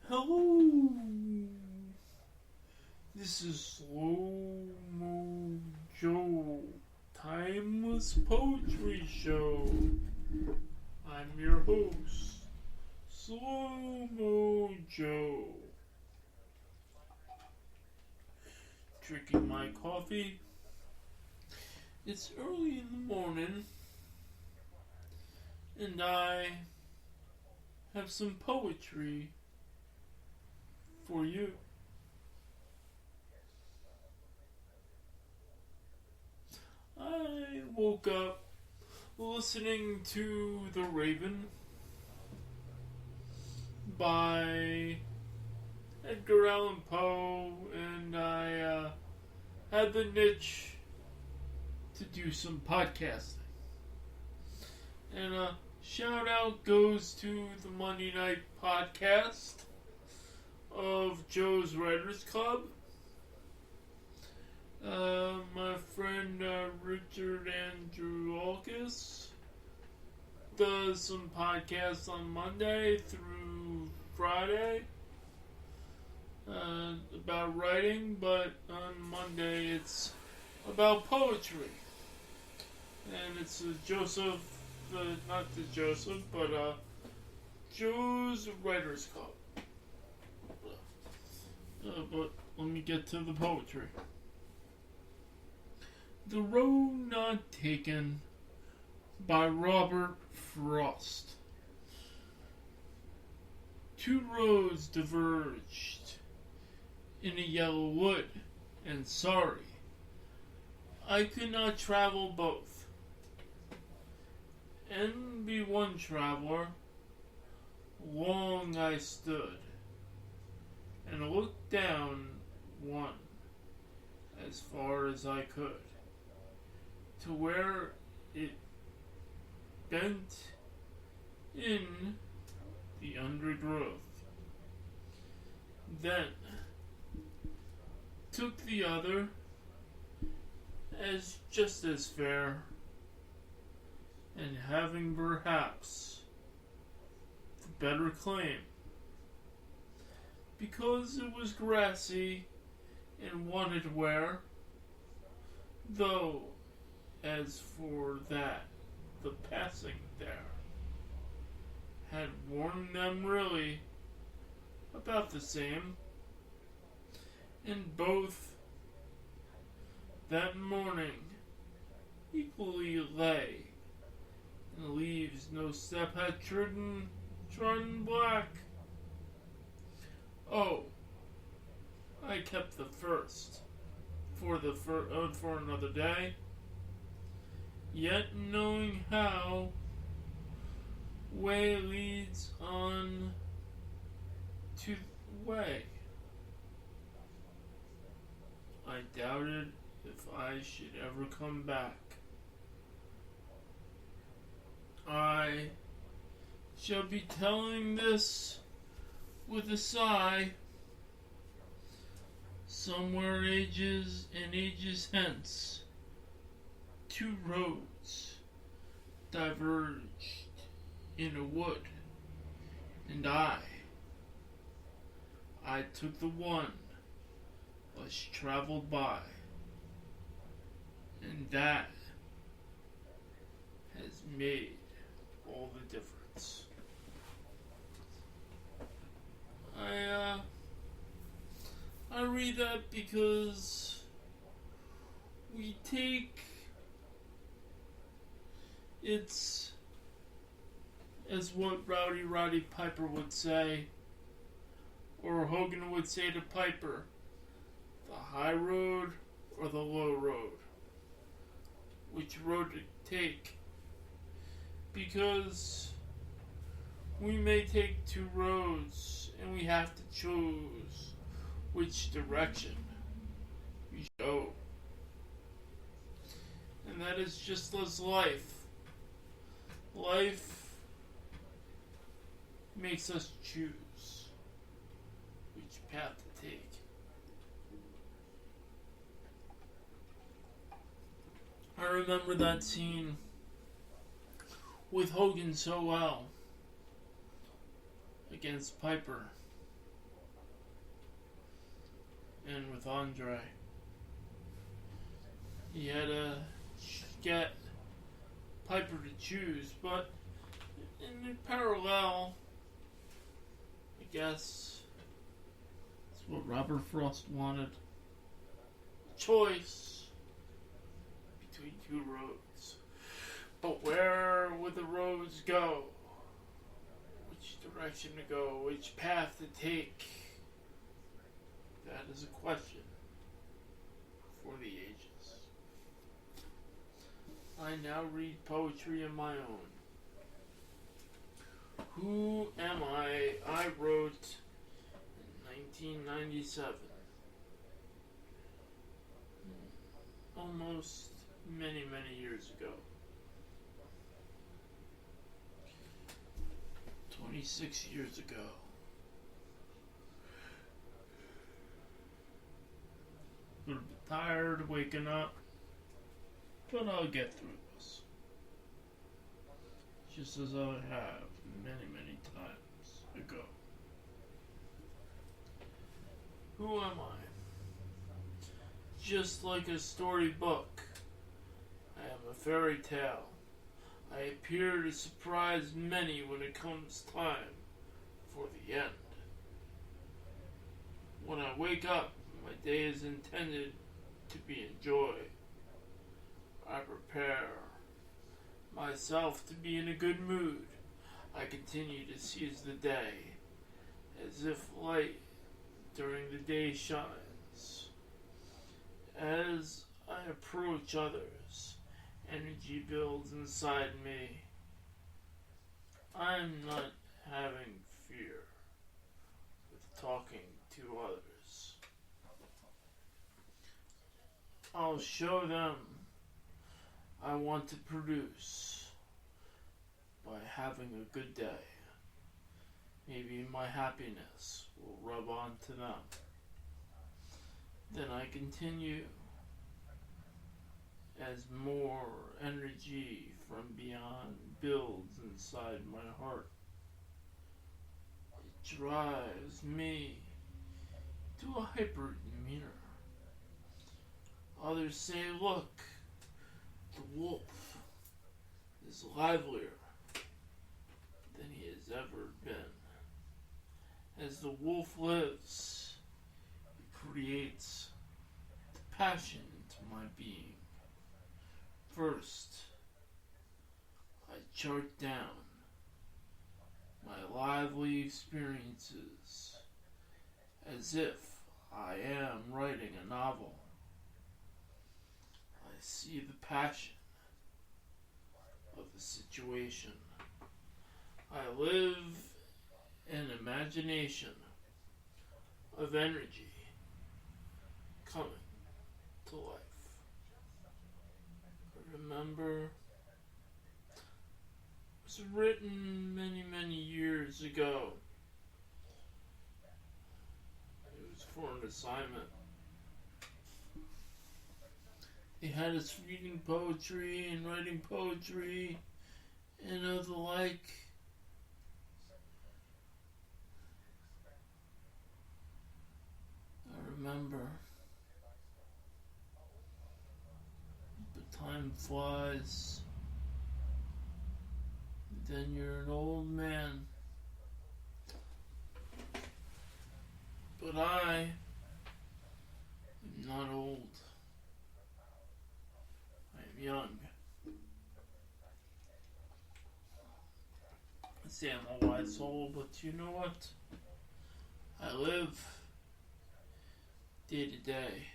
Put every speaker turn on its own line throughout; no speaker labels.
Hello, this is Slow Mo Joe, Timeless Poetry Show. I'm your host, Slow Mo Joe. Drinking my coffee. It's early in the morning, and I have some poetry for you. I woke up listening to The Raven by Edgar Allan Poe, and I had the niche to do some podcasting. And shout out goes to the Monday Night Podcast of Joe's Writers Club. My friend Richard Andrew does some podcasts on Monday through Friday about writing, but on Monday it's about poetry. And it's Joseph, not the Joseph, but Joe's Writers Club. But let me get to the poetry. The Road Not Taken by Robert Frost. Two roads diverged in a yellow wood, and sorry, I could not travel both. And be one traveler, long I stood, and looked down one as far as I could, to where it bent in the undergrowth. Then took the other as just as fair, and having perhaps the better claim, because it was grassy and wanted wear, though as for that, the passing there had worn them really about the same, and both that morning equally lay, and leaves no step had trodden black. Oh, I kept the first for another day, yet knowing how way leads on to way, I doubted if I should ever come back. I shall be telling this with a sigh, somewhere ages and ages hence, two roads diverged in a wood, and I took the one less traveled by, and that has made all the difference. I read that because we take it's, as what Rowdy Roddy Piper would say, or Hogan would say to Piper, the high road or the low road. Which road to take? Because we may take two roads and we have to choose which direction we go. And that is just as life. Life makes us choose which path to take. I remember that scene with Hogan so well against Piper. and with Andre. He had to get Piper to choose, but in parallel, I guess that's what Robert Frost wanted. Choice between two roads. But where would the roads go? Which direction to go? Which path to take? That is a question for the ages. I now read poetry of my own. Who Am I? I wrote in 1997. Almost many, many years ago. 26 years ago. A little bit tired waking up, but I'll get through this. Just as I have many, many times ago. Who am I? Just like a storybook, I am a fairy tale. I appear to surprise many when it comes time for the end. When I wake up, my day is intended to be enjoyed. I prepare myself to be in a good mood. I continue to seize the day, as if light during the day shines. As I approach others, energy builds inside me. I'm not having fear with talking to others. I'll show them I want to produce by having a good day. Maybe my happiness will rub on to them. Then I continue as more energy from beyond builds inside my heart. It drives me to a hyper demeanor. Others say, look, the wolf is livelier than he has ever been. As the wolf lives, he creates the passion into my being. First, I chart down my lively experiences as if I am writing a novel. I see the passion of the situation. I live an imagination of energy coming to life. Remember, it was written many, many years ago. It was for an assignment. They had us reading poetry and writing poetry and the like. I remember. Time flies. Then you're an old man. But I am not old. I am young. I say I'm a wise soul, but you know what? I live day to day.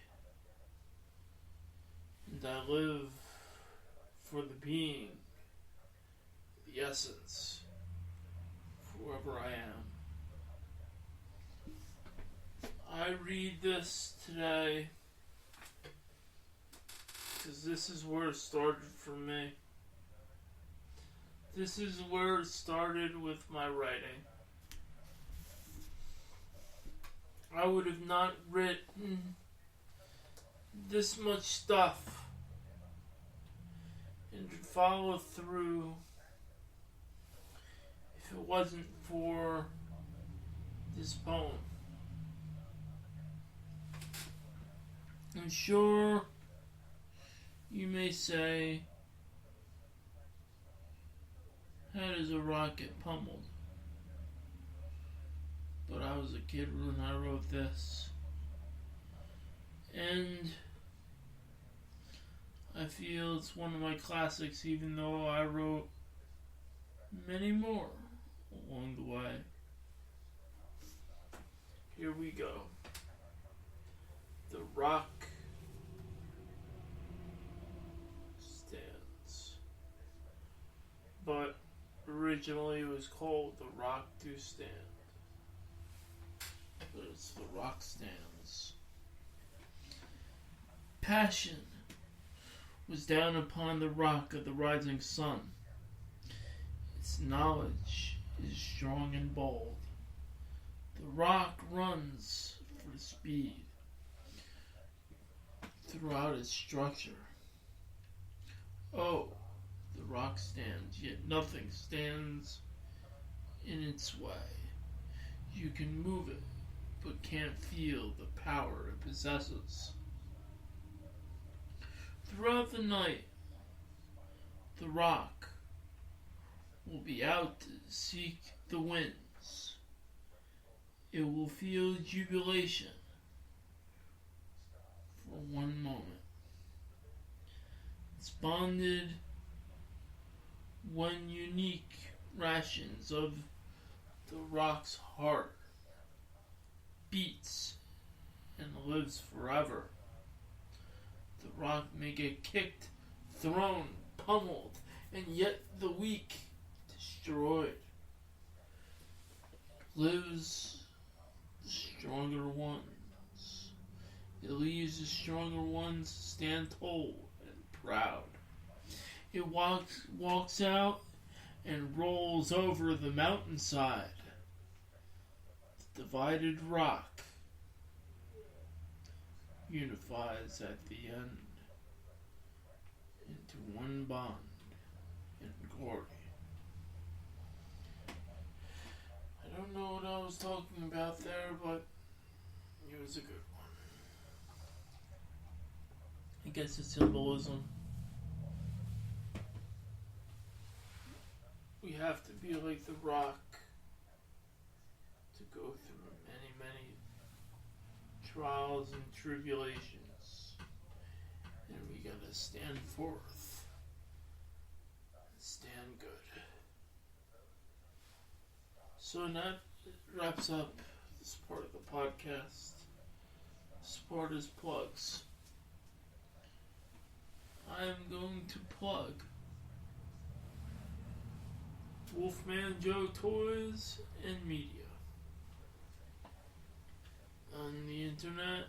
And I live for the being, the essence, whoever I am. I read this today because this is where it started for me. This is where it started with my writing. I would have not written this much stuff and follow through if it wasn't for this poem. And sure, you may say, how does a rock get pummeled? But I was a kid when I wrote this. And I feel it's one of my classics, even though I wrote many more along the way. Here we go. The Rock Stands. But originally it was called The Rock Do Stand. But it's The Rock Stands. Passion was down upon the rock of the rising sun. Its knowledge is strong and bold. The rock runs for speed throughout its structure. Oh, the rock stands, yet nothing stands in its way. You can move it, but can't feel the power it possesses. Throughout the night, the rock will be out to seek the winds. It will feel jubilation for one moment. It's bonded when unique rations of the rock's heart beats and lives forever. The rock may get kicked, thrown, pummeled, and yet the weak destroyed. Lives the stronger ones. It leaves the stronger ones stand tall and proud. It walks out and rolls over the mountainside. The divided rock unifies at the end into one bond in glory. I don't know what I was talking about there, but it was a good one. I guess it's symbolism. We have to be like the rock to go through many, many trials and tribulations, and we gotta stand forth and stand good. So that wraps up this part of the podcast. This part is plugs. I am going to plug Wolfman Joe Toys and Media. On the internet,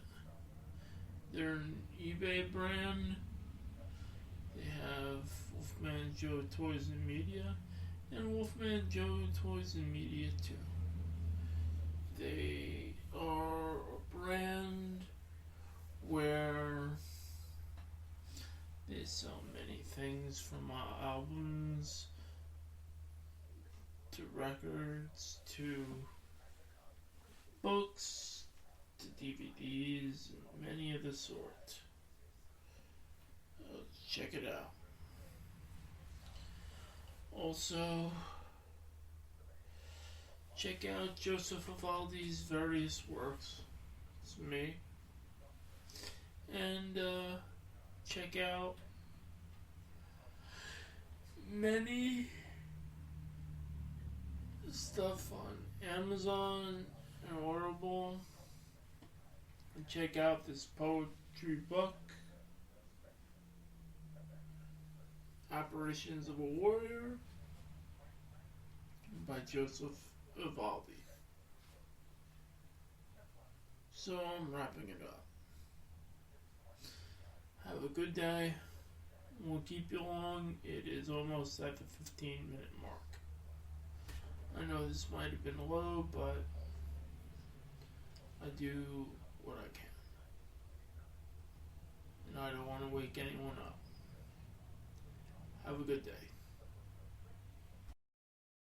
they're an eBay brand. They have Wolfman Joe Toys and Media and Wolfman Joe Toys and Media too. They are a brand where they sell many things from albums to records to books to DVDs and many of the sort. Check it out. Also, check out Joseph Vivaldi's various works. It's me. And check out many stuff on Amazon and Audible. And check out this poetry book, Apparitions of a Warrior, by Joseph Vivaldi. So I'm wrapping it up. Have a good day. We'll keep you along. It is almost at the 15-minute mark. I know this might have been low, but I do what I can. And I don't want to wake anyone up. Have a good day.